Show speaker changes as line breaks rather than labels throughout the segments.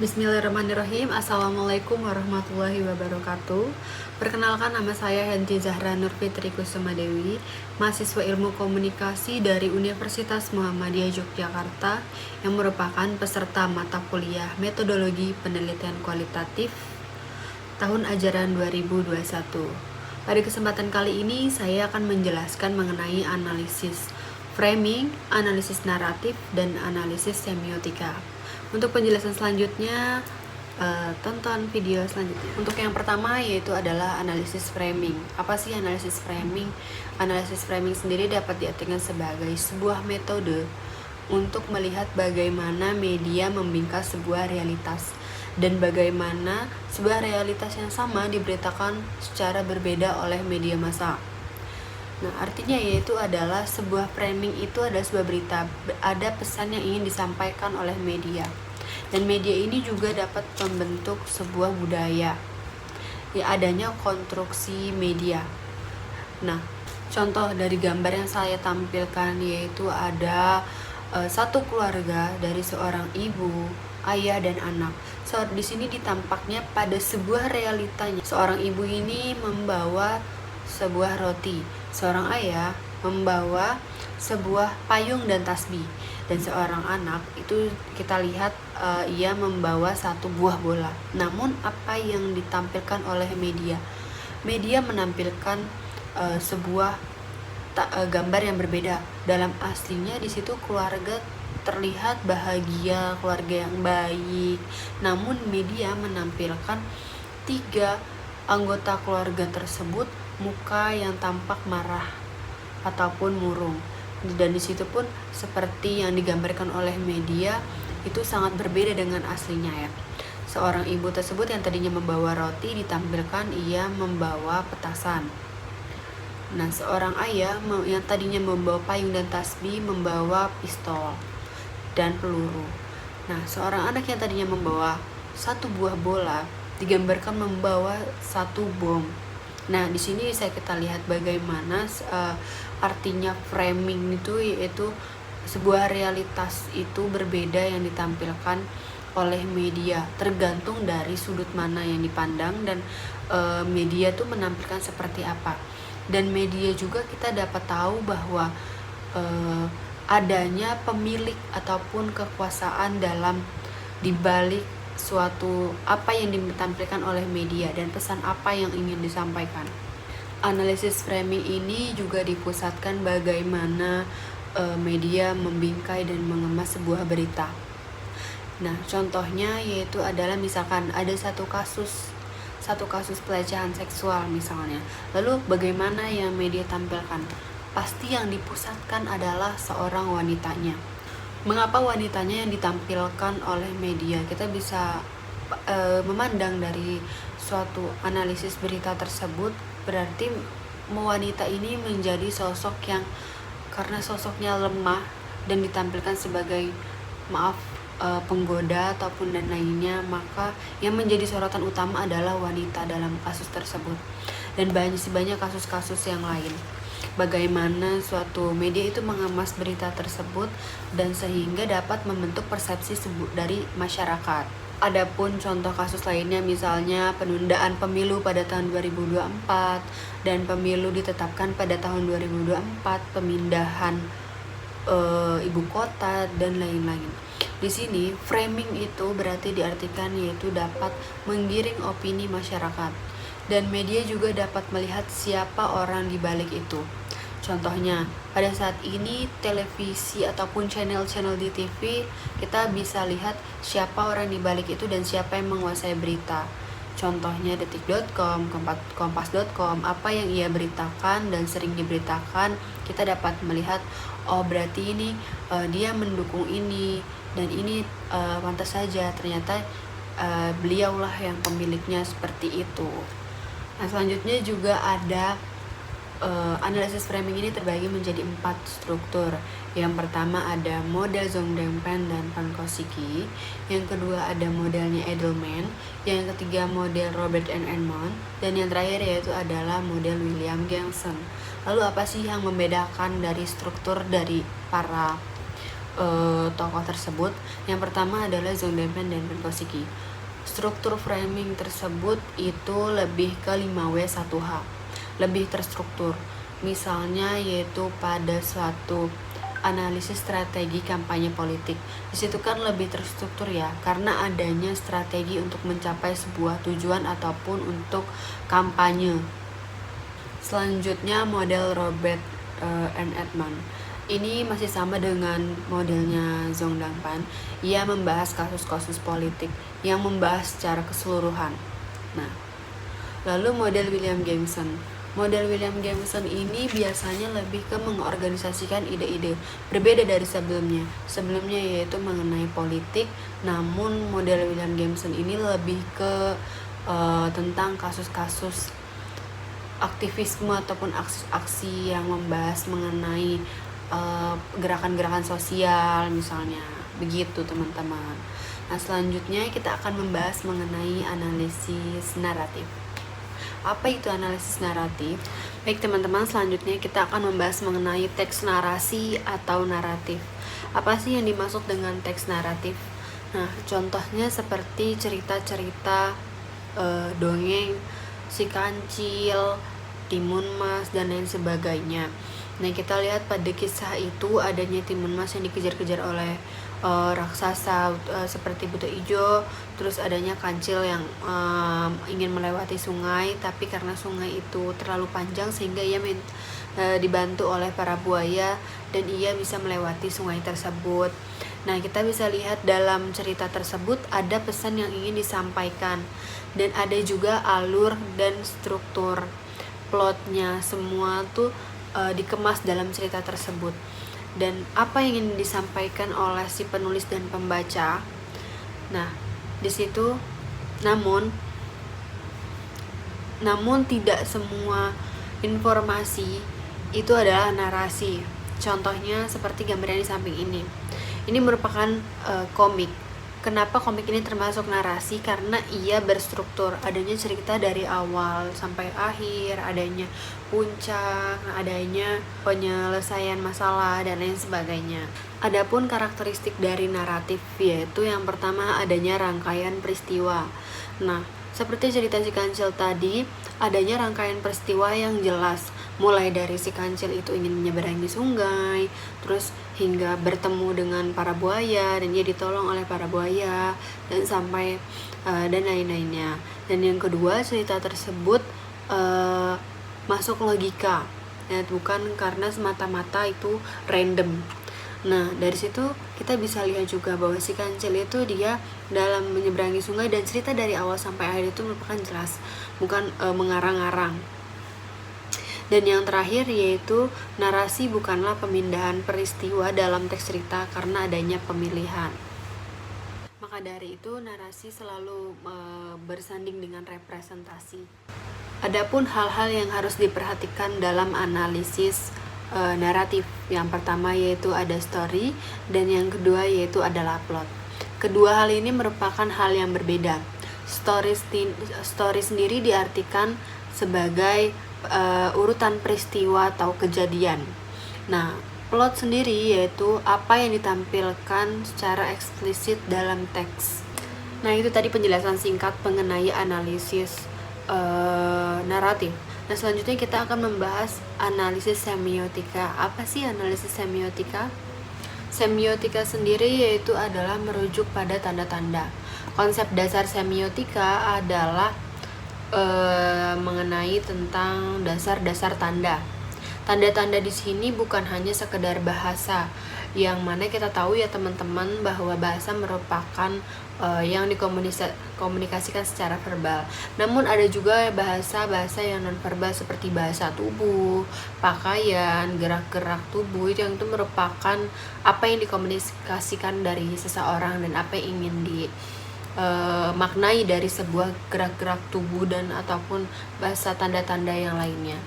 Bismillahirrahmanirrahim. Assalamualaikum warahmatullahi wabarakatuh. Perkenalkan, nama saya Henti Zahra Nurfitri Kusuma Dewi, mahasiswa Ilmu Komunikasi dari Universitas Muhammadiyah Yogyakarta yang merupakan peserta mata kuliah Metodologi Penelitian Kualitatif tahun ajaran 2021. Pada kesempatan kali ini saya akan menjelaskan mengenai analisis framing, analisis naratif, dan analisis semiotika. Untuk penjelasan selanjutnya, tonton video selanjutnya. Untuk yang pertama yaitu adalah analisis framing. Apa sih analisis framing? Analisis framing sendiri dapat diartikan sebagai sebuah metode untuk melihat bagaimana media membingkas sebuah realitas dan bagaimana sebuah realitas yang sama diberitakan secara berbeda oleh media massa. Nah, artinya yaitu adalah sebuah framing itu adalah sebuah berita, ada pesan yang ingin disampaikan oleh media. Dan media ini juga dapat membentuk sebuah budaya, ya adanya konstruksi media. Nah, contoh dari gambar yang saya tampilkan yaitu ada satu keluarga dari seorang ibu, ayah, dan anak. So, di sini ditampaknya pada sebuah realitanya. Seorang ibu ini membawa sebuah roti, seorang ayah membawa sebuah payung dan tasbih, dan seorang anak itu kita lihat ia membawa satu buah bola. Namun apa yang ditampilkan oleh media? Media menampilkan sebuah gambar yang berbeda. Dalam aslinya di situ keluarga terlihat bahagia, keluarga yang baik. Namun media menampilkan 3 anggota keluarga tersebut muka yang tampak marah ataupun murung. Dan di situ pun seperti yang digambarkan oleh media itu sangat berbeda dengan aslinya ya. Seorang ibu tersebut yang tadinya membawa roti ditampilkan ia membawa petasan. Nah, seorang ayah yang tadinya membawa payung dan tasbih membawa pistol dan peluru. Nah, seorang anak yang tadinya membawa satu buah bola digambarkan membawa satu bom. Nah, di sini bisa kita lihat bagaimana artinya framing itu yaitu sebuah realitas itu berbeda yang ditampilkan oleh media, tergantung dari sudut mana yang dipandang dan media itu menampilkan seperti apa. Dan media juga kita dapat tahu bahwa adanya pemilik ataupun kekuasaan dalam dibalik suatu apa yang ditampilkan oleh media dan pesan apa yang ingin disampaikan. Analisis framing ini juga dipusatkan bagaimana media membingkai dan mengemas sebuah berita. Nah, contohnya yaitu adalah misalkan ada satu kasus pelecehan seksual misalnya. Lalu bagaimana yang media tampilkan? Pasti yang dipusatkan adalah seorang wanitanya. Mengapa wanitanya yang ditampilkan oleh media? Kita bisa memandang dari suatu analisis berita tersebut, berarti wanita ini menjadi sosok yang karena sosoknya lemah dan ditampilkan sebagai penggoda ataupun dan lainnya, maka yang menjadi sorotan utama adalah wanita dalam kasus tersebut. Dan banyak kasus-kasus yang lain. Bagaimana suatu media itu mengemas berita tersebut dan sehingga dapat membentuk persepsi dari masyarakat. Adapun contoh kasus lainnya misalnya penundaan pemilu pada tahun 2024 dan pemilu ditetapkan pada tahun 2024, pemindahan ibu kota dan lain-lain. Di sini framing itu berarti diartikan yaitu dapat menggiring opini masyarakat. Dan media juga dapat melihat siapa orang di balik itu. Contohnya, pada saat ini televisi ataupun channel-channel di TV, kita bisa lihat siapa orang di balik itu dan siapa yang menguasai berita. Contohnya detik.com, kompas.com, apa yang ia beritakan dan sering diberitakan, kita dapat melihat, oh berarti ini dia mendukung ini, dan ini pantas saja ternyata beliaulah yang pemiliknya seperti itu. Nah, selanjutnya juga ada analisis framing ini terbagi menjadi 4 struktur. Yang pertama ada model Zongdengpan dan Pankowski. Yang kedua ada modelnya Edelman. Yang ketiga model Robert and Edmond. Dan yang terakhir yaitu adalah model William Gangson. Lalu apa sih yang membedakan dari struktur dari para tokoh tersebut. Yang pertama adalah Zongdenpan dan Ben Kosiki. Struktur framing tersebut itu lebih ke 5W1H, lebih terstruktur. Misalnya yaitu pada suatu analisis strategi kampanye politik. Di situ kan lebih terstruktur ya, karena adanya strategi untuk mencapai sebuah tujuan ataupun untuk kampanye. Selanjutnya model Robert and Edman. Ini masih sama dengan modelnya Zongdenpan. Ia membahas kasus-kasus politik yang membahas secara keseluruhan. Nah, lalu model William Jameson. Model William Jameson ini biasanya lebih ke mengorganisasikan ide-ide, berbeda dari sebelumnya. Sebelumnya yaitu mengenai politik, namun model William Jameson ini lebih ke tentang kasus-kasus aktivisme ataupun aksi-aksi yang membahas mengenai gerakan-gerakan sosial misalnya. Begitu teman-teman. Nah, selanjutnya kita akan membahas mengenai analisis naratif. Apa itu analisis naratif? Baik teman-teman, selanjutnya kita akan membahas mengenai teks narasi atau naratif. Apa sih yang dimaksud dengan teks naratif? Nah, contohnya seperti cerita-cerita dongeng, Si Kancil, Timun Mas, dan lain sebagainya. Nah, kita lihat pada kisah itu adanya Timun Mas yang dikejar-kejar oleh raksasa seperti buto ijo, terus adanya Kancil yang ingin melewati sungai, tapi karena sungai itu terlalu panjang sehingga ia dibantu oleh para buaya dan ia bisa melewati sungai tersebut. Nah, kita bisa lihat dalam cerita tersebut ada pesan yang ingin disampaikan dan ada juga alur dan struktur plotnya, semua tuh dikemas dalam cerita tersebut. Dan apa yang ingin disampaikan oleh si penulis dan pembaca. Nah, di situ namun tidak semua informasi itu adalah narasi. Contohnya seperti gambaran di samping ini. Ini merupakan komik. Kenapa komik ini termasuk narasi? Karena ia berstruktur, adanya cerita dari awal sampai akhir, adanya puncak, adanya penyelesaian masalah, dan lain sebagainya. Adapun karakteristik dari naratif yaitu yang pertama adanya rangkaian peristiwa. Nah, seperti cerita Si Kancil tadi, adanya rangkaian peristiwa yang jelas, mulai dari Si Kancil itu ingin menyeberangi sungai, terus hingga bertemu dengan para buaya dan dia ditolong oleh para buaya, dan sampai dan lain-lainnya. Dan yang kedua, cerita tersebut masuk logika, ya, bukan karena semata-mata itu random. Nah, dari situ kita bisa lihat juga bahwa Si Kancil itu dia dalam menyeberangi sungai dan cerita dari awal sampai akhir itu merupakan jelas, bukan mengarang-arang. Dan yang terakhir yaitu narasi bukanlah pemindahan peristiwa dalam teks cerita karena adanya pemilihan. Maka dari itu narasi selalu bersanding dengan representasi. Adapun hal-hal yang harus diperhatikan dalam analisis naratif. Yang pertama yaitu ada story dan yang kedua yaitu adalah plot. Kedua hal ini merupakan hal yang berbeda. Story sendiri diartikan sebagai urutan peristiwa atau kejadian. Nah, plot sendiri yaitu apa yang ditampilkan secara eksplisit dalam teks. Nah, itu tadi penjelasan singkat mengenai analisis naratif. Nah, selanjutnya kita akan membahas analisis semiotika. Apa sih analisis semiotika? Semiotika sendiri yaitu adalah merujuk pada tanda-tanda. Konsep dasar semiotika adalah mengenai tentang dasar-dasar tanda. Tanda-tanda di sini bukan hanya sekedar bahasa, yang mana kita tahu ya teman-teman bahwa bahasa merupakan yang dikomunikasikan secara verbal. Namun ada juga bahasa-bahasa yang non-verbal seperti bahasa tubuh, pakaian, gerak-gerak tubuh itu merupakan apa yang dikomunikasikan dari seseorang dan apa yang ingin maknai dari sebuah gerak-gerak tubuh dan ataupun bahasa tanda-tanda yang lainnya.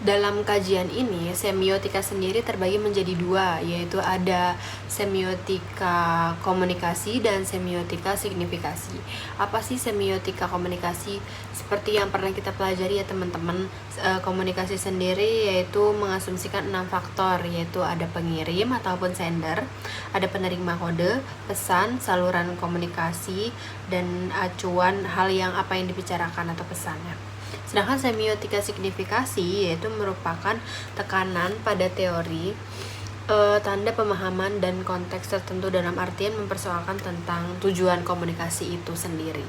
Dalam kajian ini, semiotika sendiri terbagi menjadi dua, yaitu ada semiotika komunikasi dan semiotika signifikasi. Apa sih semiotika komunikasi? Seperti yang pernah kita pelajari ya teman-teman, komunikasi sendiri yaitu mengasumsikan 6 faktor, yaitu ada pengirim ataupun sender, ada penerima kode, pesan, saluran komunikasi, dan acuan hal yang apa yang dibicarakan atau pesannya. Sedangkan semiotika signifikasi yaitu merupakan tekanan pada teori, tanda pemahaman dan konteks tertentu dalam artian mempersoalkan tentang tujuan komunikasi itu sendiri.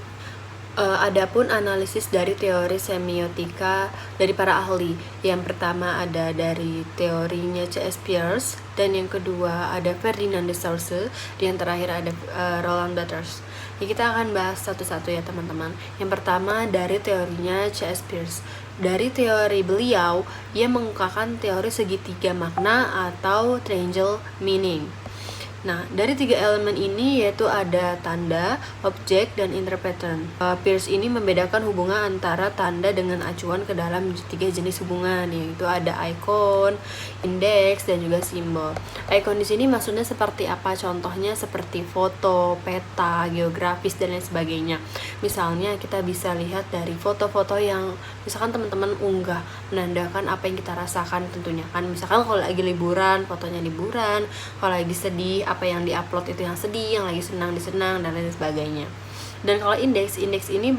Adapun analisis dari teori semiotika dari para ahli, yang pertama ada dari teorinya C.S. Peirce, dan yang kedua ada Ferdinand de Saussure, dan yang terakhir ada Roland Barthes. Ya, kita akan bahas satu-satu ya teman-teman. Yang pertama dari teorinya C.S. Peirce. Dari teori beliau, ia mengungkapkan teori segitiga makna atau triangle meaning. Nah, dari 3 elemen ini yaitu ada tanda, objek, dan interpreter. Peirce ini membedakan hubungan antara tanda dengan acuan ke dalam 3 jenis hubungan, yaitu ada icon, indeks, dan juga simbol. Icon di sini maksudnya seperti apa? Contohnya seperti foto, peta, geografis, dan lain sebagainya. Misalnya kita bisa lihat dari foto-foto yang misalkan teman-teman unggah, menandakan apa yang kita rasakan tentunya kan. Misalkan kalau lagi liburan, fotonya liburan, kalau lagi sedih, apa yang diupload itu yang sedih, yang lagi senang disenang, dan lain sebagainya. Dan kalau indeks ini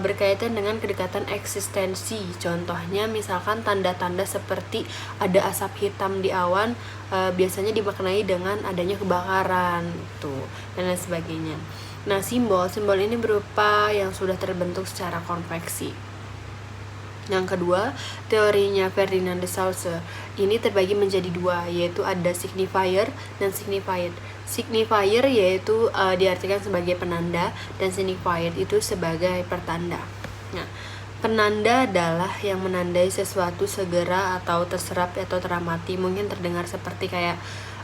berkaitan dengan kedekatan eksistensi. Contohnya misalkan tanda-tanda seperti ada asap hitam di awan, biasanya dimaknai dengan adanya kebakaran tuh, dan lain sebagainya. Nah, simbol ini berupa yang sudah terbentuk secara konveksi. Yang kedua, teorinya Ferdinand de Saussure ini terbagi menjadi dua, yaitu ada signifier dan signified. Signifier yaitu diartikan sebagai penanda, dan signified itu sebagai pertanda. Nah, penanda adalah yang menandai sesuatu segera atau terserap atau teramati. Mungkin terdengar seperti kayak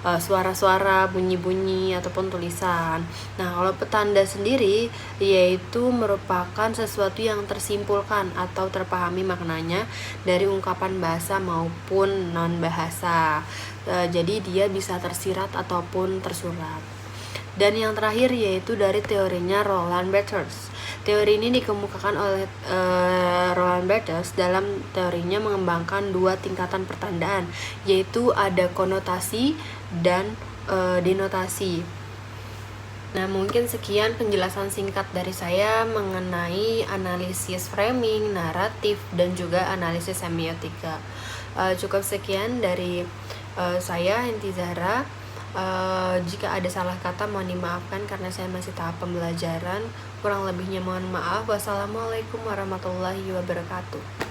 suara-suara, bunyi-bunyi, ataupun tulisan. Nah, kalau petanda sendiri yaitu merupakan sesuatu yang tersimpulkan atau terpahami maknanya dari ungkapan bahasa maupun non-bahasa. Jadi dia bisa tersirat ataupun tersurat. Dan yang terakhir yaitu dari teorinya Roland Barthes. Teori ini dikemukakan oleh Roland Barthes dalam teorinya mengembangkan 2 tingkatan pertandaan, yaitu ada konotasi dan denotasi. Nah, mungkin sekian penjelasan singkat dari saya mengenai analisis framing, naratif, dan juga analisis semiotika. Cukup sekian dari saya, Henti Zahra. Jika ada salah kata mohon dimaafkan karena saya masih tahap pembelajaran. Kurang lebihnya mohon maaf. Wassalamualaikum warahmatullahi wabarakatuh.